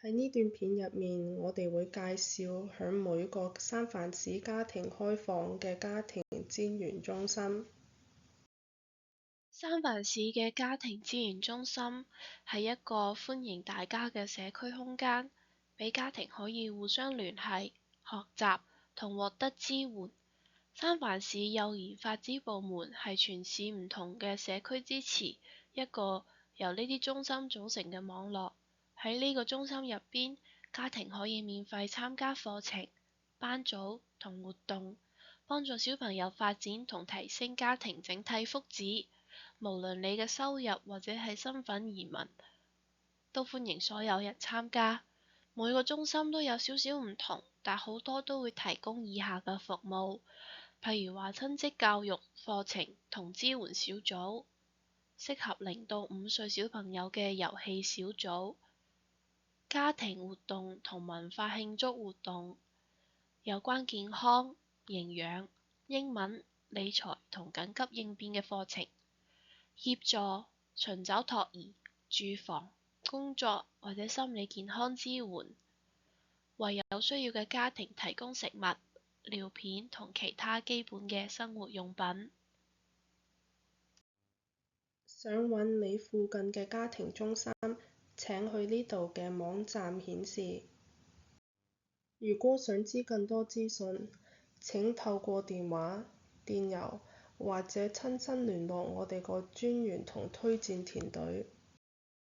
喺呢段片入面，我哋會介紹響每個三藩市家庭開放嘅家庭資源中心。三藩市嘅家庭資源中心係一個歡迎大家嘅社區空間，俾家庭可以互相聯繫、學習同獲得支援。三藩市幼兒發展部門係全市唔同嘅社區支持一個由呢啲中心組成嘅網絡。喺呢個中心入邊，家庭可以免費參加課程、班組同活動，幫助小朋友發展同提升家庭整體福祉。無論你嘅收入或者係身份移民，都歡迎所有人參加。每個中心都有少少唔同，但好多都會提供以下嘅服務，譬如話親職教育課程同支援小組，適合0到5歲小朋友嘅遊戲小組，家庭活動同文化慶祝活動，有關健康、營養、英文、理財同緊急應變嘅課程，協助尋找托兒、住房、工作或者心理健康支援，為有需要嘅家庭提供食物、尿片同其他基本嘅生活用品。想揾你附近嘅家庭中心，請去呢度嘅網站顯示。如果想知更多資訊，請透過電話、電郵或者親身聯絡我哋個專員同推薦團隊。